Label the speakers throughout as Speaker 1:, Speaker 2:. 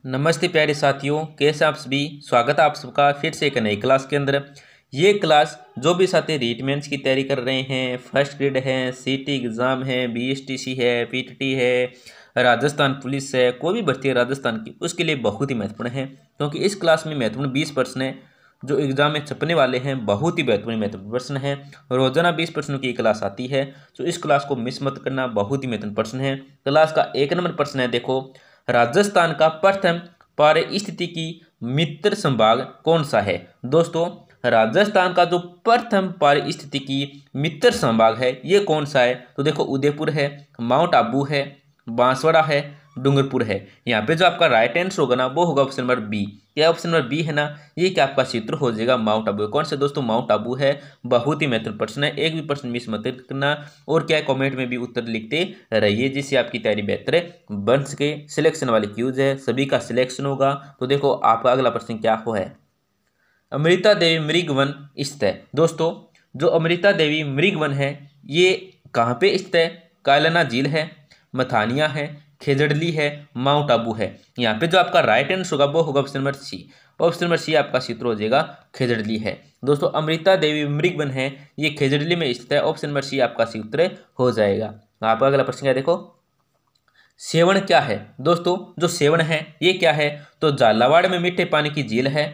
Speaker 1: नमस्ते प्यारे साथियों, कैसे आप सभी। स्वागत है आप सबका फिर से एक नई क्लास के अंदर। ये क्लास जो भी साथी रीट मेंस की तैयारी कर रहे हैं, फर्स्ट ग्रेड है, सीटी एग्ज़ाम है, बीएसटीसी है, पीटीटी है, राजस्थान पुलिस है, कोई भी भर्ती है राजस्थान की, उसके लिए बहुत ही महत्वपूर्ण है। क्योंकि इस क्लास में महत्वपूर्ण 20 प्रश्न है जो एग्जाम में छपने वाले हैं। बहुत ही महत्वपूर्ण प्रश्न है। रोजाना 20 प्रश्नों की क्लास आती है, तो इस क्लास को मिस मत करना। बहुत ही महत्वपूर्ण प्रश्न है। क्लास का 1 नंबर प्रश्न है, देखो, राजस्थान का प्रथम पारिस्थितिकी मित्र संभाग कौन सा है। दोस्तों, राजस्थान का जो प्रथम पारिस्थितिकी मित्र संभाग है ये कौन सा है। तो देखो, उदयपुर है, माउंट आबू है, बांसवाड़ा है, डूंगरपुर है। यहाँ पे जो आपका राइट आंसर होगा ना वो होगा ऑप्शन नंबर बी। क्या ऑप्शन नंबर बी है ना, ये क्या आपका क्षेत्र हो जाएगा माउंट आबू। कौन से दोस्तों, माउंट आबू है। बहुत ही महत्वपूर्ण प्रश्न है, एक भी प्रश्न मिस मत करना। और क्या है, कमेंट में भी उत्तर लिखते रहिए जिससे आपकी तैयारी बेहतर बन सके। सिलेक्शन वाली क्यूज है, सभी का सिलेक्शन होगा। तो देखो आपका अगला प्रश्न क्या हो है। अमृता देवी मृग वन स्थित है। दोस्तों, जो अमृता देवी मृग वन है ये कहाँ पे स्थित है। कायलाना झील है, मथानिया है, खेजड़ली है, माउंट आबू है। यहाँ पे जो आपका राइट आंसर होगा वो होगा option number C. Option number C आपका क्षेत्र हो जाएगा खेजड़ली है। दोस्तों, अमृता देवी मृग वन है ये खेजड़ली में स्थित है। ऑप्शन नंबर सी आपका क्षेत्र हो जाएगा। आपका अगला प्रश्न क्या देखो, सेवण क्या है। दोस्तों, जो सेवण है ये क्या है, तो झालावाड़ में मीठे पानी की झील है,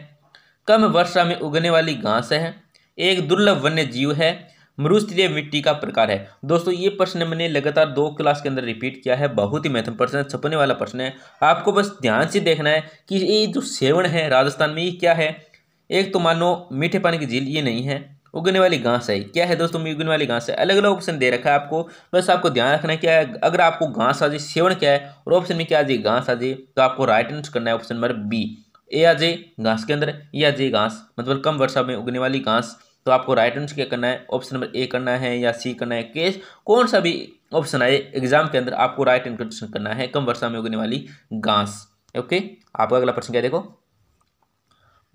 Speaker 1: कम वर्षा में उगने वाली घास है, एक दुर्लभ वन्य जीव है, मरुस्थलीय मिट्टी का प्रकार है। दोस्तों, ये प्रश्न मैंने लगातार 2 क्लास के अंदर रिपीट किया है। बहुत ही महत्वपूर्ण प्रश्न है, छपने वाला प्रश्न है। आपको बस ध्यान से देखना है कि ये जो सेवण है राजस्थान में ये क्या है। एक तो मानो मीठे पानी की झील ये नहीं है, उगने वाली घास है। क्या है दोस्तों, उगने वाली घास है। अलग अलग ऑप्शन दे रखा है आपको, बस आपको ध्यान रखना है क्या है। अगर आपको घास आ जाए, सेवण क्या है और ऑप्शन में क्या आ जाए घास आ जाए, तो आपको राइट आंसर करना है ऑप्शन नंबर बी। ए आ जाए घास के अंदर, ये आ जाए घास मतलब कम वर्षा में उगने वाली घास, तो आपको राइट आंसर क्या करना है, ऑप्शन नंबर ए करना है या सी करना है। केस कौन सा भी ऑप्शन आए एग्जाम के अंदर आपको राइट आंसर करना है, कम वर्षा में उगने वाली घास। ओके, आपका अगला प्रश्न क्या देखो,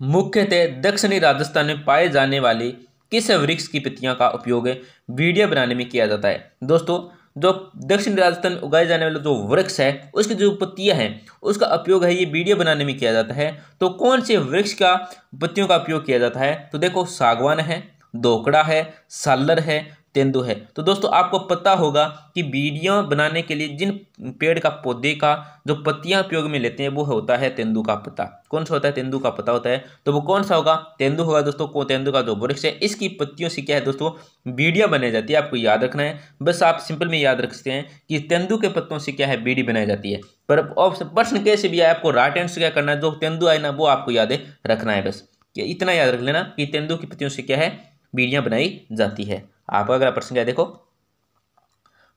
Speaker 1: मुख्यतः दक्षिणी राजस्थान में पाए जाने वाले किस वृक्ष की पत्तियों का उपयोग वीडियो बनाने में किया जाता है। दोस्तों, जो दक्षिणी राजस्थान में उगाए जाने वाले जो वृक्ष है उसकी जो पत्तियां हैं उसका उपयोग है ये वीडियो बनाने में किया जाता है। तो कौन से वृक्ष का पत्तियों का उपयोग किया जाता है। तो देखो, सागवान है, दोकड़ा है, सालर है, तेंदु है। तो दोस्तों, आपको पता होगा कि वीडियो बनाने के लिए जिन पेड़ का पौधे का जो पत्तियां उपयोग में लेते हैं वो होता है तेंदु का पत्ता। कौन सा होता है, तेंदु का पत्ता होता है। तो वो कौन सा होगा, तेंदु होगा। दोस्तों, को तेंदु का जो वृक्ष है इसकी पत्तियों से क्या है दोस्तों, बीड़ियां बनाई जाती है। आपको याद रखना है, बस आप सिंपल में याद रख सकते हैं कि तेंदु के पत्तों से क्या है, बीड़ी बनाई जाती है। पर प्रश्न कैसे भी आए, आपको राइट आंसर क्या करना है, जो तेंदु आए ना वो आपको याद रखना है। बस इतना याद रख लेना कि तेंदु की पत्तियों से क्या है, बीड़ियां बनाई जाती है। आपका अगला प्रश्न क्या है देखो,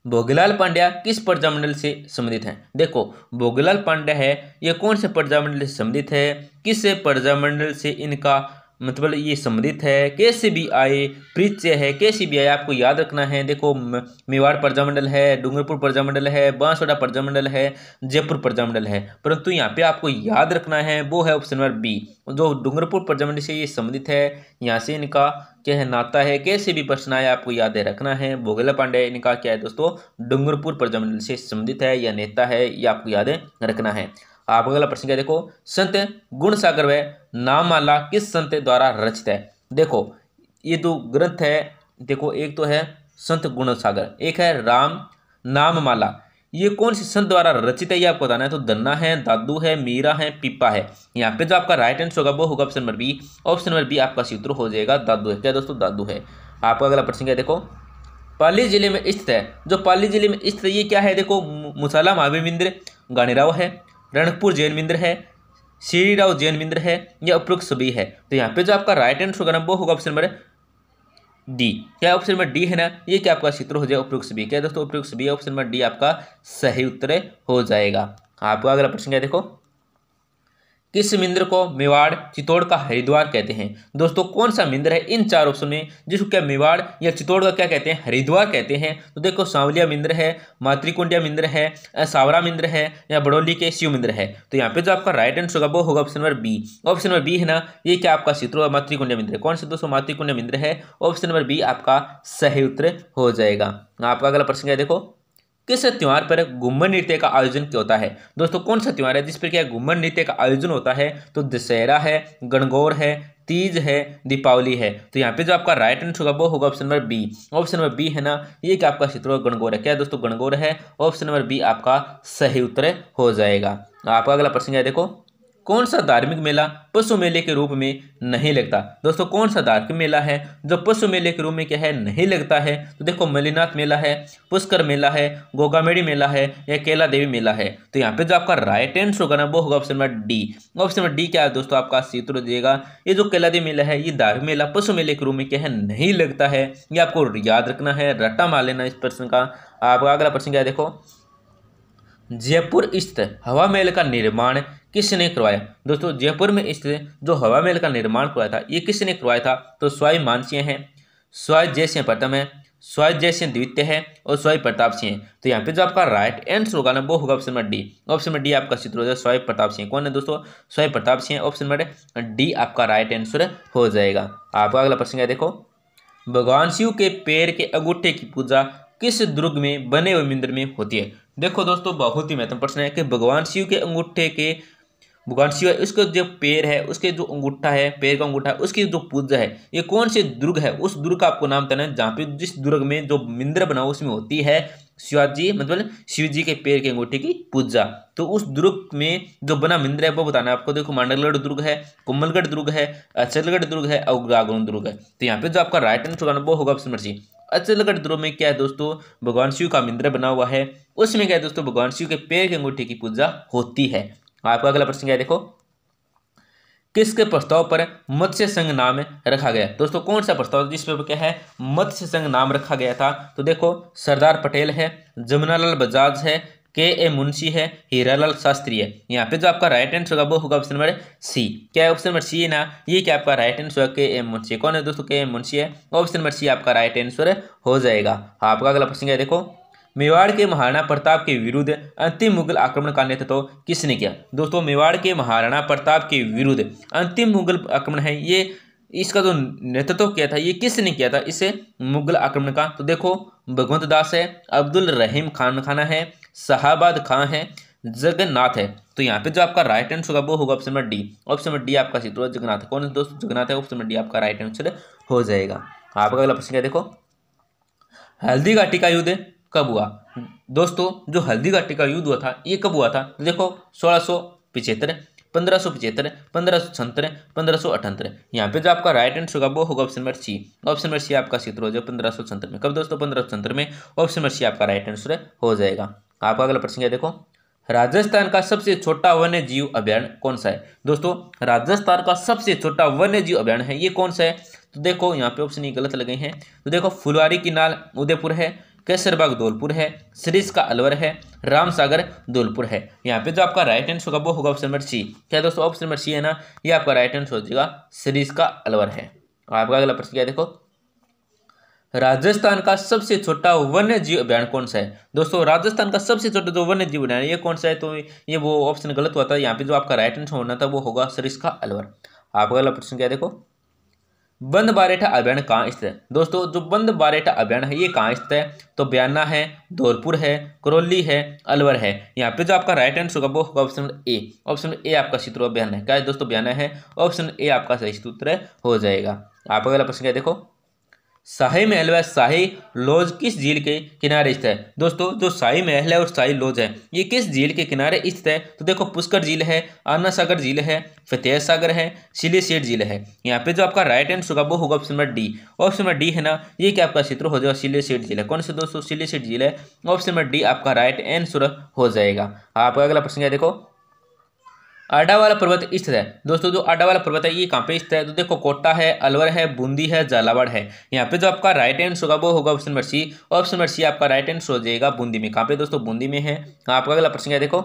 Speaker 1: भोगीलाल पांड्या किस प्रजामंडल से संबंधित हैं। देखो, भोगीलाल पांड्या है ये कौन से प्रजामंडल से संबंधित है, किस प्रजामंडल से इनका मतलब ये संबंधित है। कैसे भी आए, परिचय है, कैसे भी आए आपको याद रखना है। देखो, मेवाड़ प्रजामंडल है, डूंगरपुर प्रजामंडल है, बांसवाड़ा प्रजामंडल है, जयपुर प्रजामंडल है। परंतु यहाँ पे आपको याद रखना है वो है ऑप्शन नंबर बी। जो डूंगरपुर प्रजामंडल से ये संबंधित है, यहाँ से इनका क्या है, नाता है। कैसे भी प्रश्न आए आपको याद रखना है। भोगीलाल पांड्या इनका क्या है दोस्तों, डूंगरपुर प्रजामंडल से संबंधित है या नेता है, ये आपको याद रखना है। आप अगला प्रश्न क्या देखो, संत गुणसागर व नाममाला किस संत द्वारा रचित है। देखो, ये जो ग्रंथ है, देखो एक तो है संत गुणसागर, एक है राम नाममाला। ये कौन सी संत द्वारा रचित है ये आपको बताना है। तो दन्ना है, दादू है, मीरा है, पीपा है। यहाँ पे जो आपका राइट आंसर होगा वो होगा option number B. Option number B आपका सूत्र हो जाएगा दादू है। क्या दोस्तों, दादू है। आपका अगला प्रश्न क्या देखो, पाली जिले में स्थित है। जो पाली जिले में स्थित है ये क्या है, देखो, मुसाला महावीर मंदिर, गानीराव है, रणकपुर जैन मंदिर है, श्री राव जैन मंदिर है, या उपरोक्त सभी है। तो यहाँ पे जो आपका राइट आंसर होगा ना वो होगा ऑप्शन नंबर डी। क्या ऑप्शन नंबर डी है ना, ये क्या आपका सूत्र हो जाएगा उपरोक्त सभी। क्या दोस्तों, उपरोक्त सभी, ऑप्शन नंबर डी आपका सही उत्तर हो जाएगा। आपका अगला प्रश्न क्या देखो, किस मंदिर को मेवाड़, चित्तौड़ का हरिद्वार कहते हैं। दोस्तों, कौन सा मंदिर है इन 4 ऑप्शन में जिसको क्या मेवाड़ या चित्तौड़ का क्या कहते हैं, हरिद्वार कहते हैं। तो देखो, सांवलिया मंदिर है, मातृकुंडिया मंदिर है, सावरा मंदिर है, या बड़ौली के शिव मंदिर है। तो यहाँ पे जो आपका राइट आंसर होगा वो होगा option number B. Option number B है ना, ये क्या आपका चित्तौड़ मातृकुंडिया मंदिर है। कौन सा दोस्तों, मातृकुंडिया मंदिर है। ऑप्शन नंबर बी आपका सही उत्तर हो जाएगा। आपका अगला प्रश्न क्या है देखो, किस त्योहार पर घूमर नृत्य का आयोजन किया होता है? दोस्तों कौन सा त्योहार है जिस पर क्या घूमर नृत्य का आयोजन होता है? तो दशहरा है, गणगौर है, तीज है, दीपावली है। तो यहाँ पे जो आपका राइट आंसर होगा वो होगा option number B. Option number B है ना, ये क्या आपका क्षेत्र गणगौर है। क्या है दोस्तों? गणगौर है। ऑप्शन नंबर बी आपका सही उत्तर हो जाएगा। आपका अगला प्रश्न है, देखो कौन सा धार्मिक मेला पशु मेले के रूप में नहीं लगता? दोस्तों कौन सा धार्मिक मेला है जो पशु मेले के रूप में क्या है नहीं लगता है? तो देखो मल्लीनाथ मेला है, पुष्कर मेला है, गोगामेड़ी मेला है या कैला देवी मेला है। तो यहाँ पे जो आपका राइट आंसर होगा ना वो होगा option number D. Option number D क्या है दोस्तों? आपका सूत्र हो जाएगा। ये जो कैला देवी मेला है ये धार्मिक मेला पशु मेले के रूप में क्या है नहीं लगता है। ये आपको याद रखना है, रट्टा मार लेना इस प्रश्न का। आपका अगला प्रश्न क्या है, देखो जयपुर स्थित हवा महल का निर्माण किसने करवाया? दोस्तों जयपुर में स्थित जो हवा महल का निर्माण करवाया था ये किसने करवाया था? तो स्वाई मानसिंह है, स्वाई जयसिंह प्रथम है, स्वाई जयसिंह द्वितीय है और स्वाई प्रताप सिंह है। तो यहाँ पे जो आपका राइट आंसर होगा ना वो होगा option number D. Option number D आपका सूत्र हो जाएगा स्वाई प्रताप सिंह। कौन है दोस्तों? Sawai Pratap Singh. Option number D आपका राइट आंसर हो जाएगा। आपका अगला प्रश्न है, देखो भगवान शिव के पैर के अंगूठे की पूजा किस दुर्ग में बने हुए मंदिर में होती है? देखो दोस्तों बहुत ही महत्वपूर्ण प्रश्न है कि भगवान शिव के अंगूठे के भगवान शिव है उसका जो पैर है उसके जो अंगूठा है पैर का अंगूठा है उसकी जो पूजा है ये कौन से दुर्ग है? उस दुर्ग का आपको नाम बताना है जहाँ पे जिस दुर्ग में जो मंदिर बना हो उसमें होती है शिवाजी मतलब शिव जी के पैर के अंगूठे की पूजा। तो उस दुर्ग में जो बना मंदिर है वो बताना है आपको। देखो मांडलगढ़ दुर्ग है, कोमलगढ़ दुर्ग है, अचलगढ़ दुर्ग है और गागुन दुर्ग है। तो यहाँ पे जो आपका राइट आंसर होगा वो होगा ऑप्शन नंबर सी। अचलगढ़ दुर्ग में क्या है दोस्तों? भगवान शिव का मंदिर बना हुआ है, उसमें क्या है दोस्तों भगवान शिव के पैर के अंगूठे की पूजा होती है। आपका अगला प्रश्न क्या है, देखो किसके प्रस्ताव पर मत्स्य संघ नाम रखा गया? दोस्तों कौन सा प्रस्ताव जिस पर क्या है मत्स्य संघ नाम रखा गया था? तो देखो सरदार पटेल है, जमुनालाल बजाज है, के मुंशी है, हीरालाल शास्त्री है। यहाँ पे जो आपका राइट आंसर होगा वो होगा ऑप्शन नंबर सी। क्या है ऑप्शन नंबर सी है ना, ये क्या आपका राइट आंसर होगा के मुंशी। कौन है दोस्तों? के मुंशी है। ऑप्शन नंबर सी आपका राइट आंसर हो जाएगा। आपका अगला प्रश्न है, देखो मेवाड़ के महाराणा प्रताप के विरुद्ध अंतिम मुगल आक्रमण का नेतृत्व किसने किया? दोस्तों मेवाड़ के महाराणा प्रताप के विरुद्ध अंतिम मुगल आक्रमण है ये इसका जो नेतृत्व किया था ये किसने किया था इसे मुगल आक्रमण का? तो देखो भगवंत दास है, अब्दुल रहीम खान खाना है, शहाबाद खां है, जगन्नाथ है। तो यहाँ पे जो आपका राइट आंसर होगा वो होगा option number D. Option number D आपका सीधे जगन्नाथ है। कौन है दोस्तों? जगन्नाथ है। ऑप्शन नंबर डी आपका राइट आंसर हो जाएगा। आपका अगला प्रश्न है, देखो हल्दी घाटी का युद्ध कब हुआ? दोस्तों जो हल्दी घाटी का युद्ध हुआ था ये कब हुआ था? देखो 1675, 1575, 1576, 1578। यहाँ पे जो आपका राइट आंसर होगा वो होगा option number C. Option number C आपका सूत्र हो जाएगा 1577 में। कब दोस्तों? 1577 में। ऑप्शन नंबर सी आपका राइट आंसर हो जाएगा। आपका अगला प्रश्न है, देखो राजस्थान का सबसे छोटा वन्य जीव अभयारण्य कौन सा है? दोस्तों राजस्थान का सबसे छोटा वन्य जीव अभयारण्य है ये कौन सा है? तो देखो यहाँ पे ऑप्शन ही गलत लगे हैं। तो देखो फुलवारी की नाल उदयपुर है, कैसरबाग धौलपुर है, सरिस्का अलवर है, रामसागर धौलपुर है। यहाँ पे जो आपका राइट आंसर होगा वो होगा ऑप्शन नंबर सी। क्या दोस्तों? ऑप्शन नंबर सी है ना, ये आपका राइट आंसर हो जाएगा सरिस्का अलवर है। आपका अगला प्रश्न क्या है, देखो राजस्थान का सबसे छोटा वन्य जीव अभयारण्य कौन सा है? दोस्तों राजस्थान का सबसे छोटा जो वन्य जीव अभयारण्य ये कौन सा है? तो ये वो ऑप्शन गलत हुआ था। यहाँ पे जो आपका राइट आंसर होना था वो होगा सरिस्का अलवर। आपका अगला प्रश्न क्या है, देखो बंद बारेठा अभयारण्य कहाँ स्थित है? दोस्तों जो बंद बारेठा अभयारण्य है ये कहाँ स्थित है? तो बयाना है, धौलपुर है, करौली है, अलवर है। यहाँ पे जो आपका राइट आंसर होगा वो होगा option number A. Option A आपका सूत्र बयाना है। क्या है दोस्तों? बयाना है। ऑप्शन ए आपका सही सूत्र हो जाएगा। आपका अगला प्रश्न क्या है, देखो शाही महल व शाही लॉज किस झील के किनारे स्थित है? दोस्तों जो शाही महल है और शाही लॉज है ये किस झील के किनारे स्थित है? तो देखो पुष्कर झील है, आना सागर झील है, फतेह सागर है, सिलीसेट झील है। यहाँ पे जो आपका राइट आंसर होगा वो होगा option number D. Option number D है ना, ये क्या आपका क्षेत्र हो जाएगा सिलीसेट झील है। कौन से दोस्तों? सिलीसेट झील है। ऑप्शन नंबर डी आपका राइट आंसर हो जाएगा। आपका अगला प्रश्न है, देखो आडावाला पर्वत स्थित है। दोस्तों जो आडावाला पर्वत है ये कहाँ पे स्थित है? तो देखो कोटा है, अलवर है, बूंदी है, झालावाड़ है। यहाँ पे जो आपका राइट आंसर होगा वो होगा option number C. Option number C आपका राइट आंसर हो जाएगा बूंदी में। कहाँ पे दोस्तों? बूंदी में है। आपका अगला प्रश्न है, देखो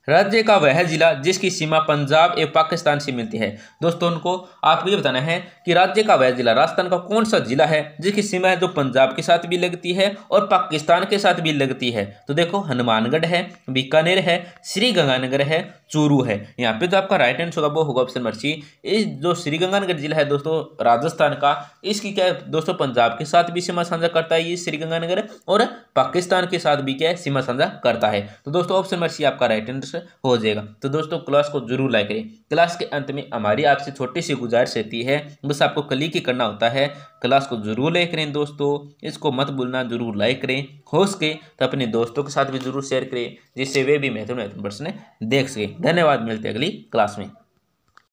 Speaker 1: राज्य का वह जिला जिसकी सीमा पंजाब एवं पाकिस्तान से मिलती है। दोस्तों उनको आपको ये बताना है कि राज्य का वह जिला राजस्थान का कौन सा जिला है जिसकी सीमा है जो पंजाब के साथ भी लगती है और पाकिस्तान के साथ भी लगती है। तो देखो हनुमानगढ़ है, बीकानेर है, श्री गंगानगर है, चूरू है। यहाँ पे जो आपका राइट आंसर होगा वो होगा ऑप्शन नंबर सी। इस जो श्रीगंगानगर जिला है दोस्तों राजस्थान का, इसकी क्या है दोस्तों पंजाब के साथ भी सीमा साझा करता है ये श्रीगंगानगर, और पाकिस्तान के साथ भी क्या है सीमा साझा करता है। तो दोस्तों ऑप्शन नंबर सी आपका राइट आंसर हो जाएगा। तो दोस्तों क्लास को जरूर लाइक करें। क्लास के अंत में हमारी आपसे छोटी सी गुजारिश रहती है, बस आपको क्लिक ही करना होता है। क्लास को जरूर लाइक करें दोस्तों, इसको मत भूलना, जरूर लाइक करें। हो सके तो अपने दोस्तों के साथ भी जरूर शेयर करें, जिससे वे भी महत्वपूर्ण प्रश्न देख सके। धन्यवाद, मिलते हैं अगली क्लास में।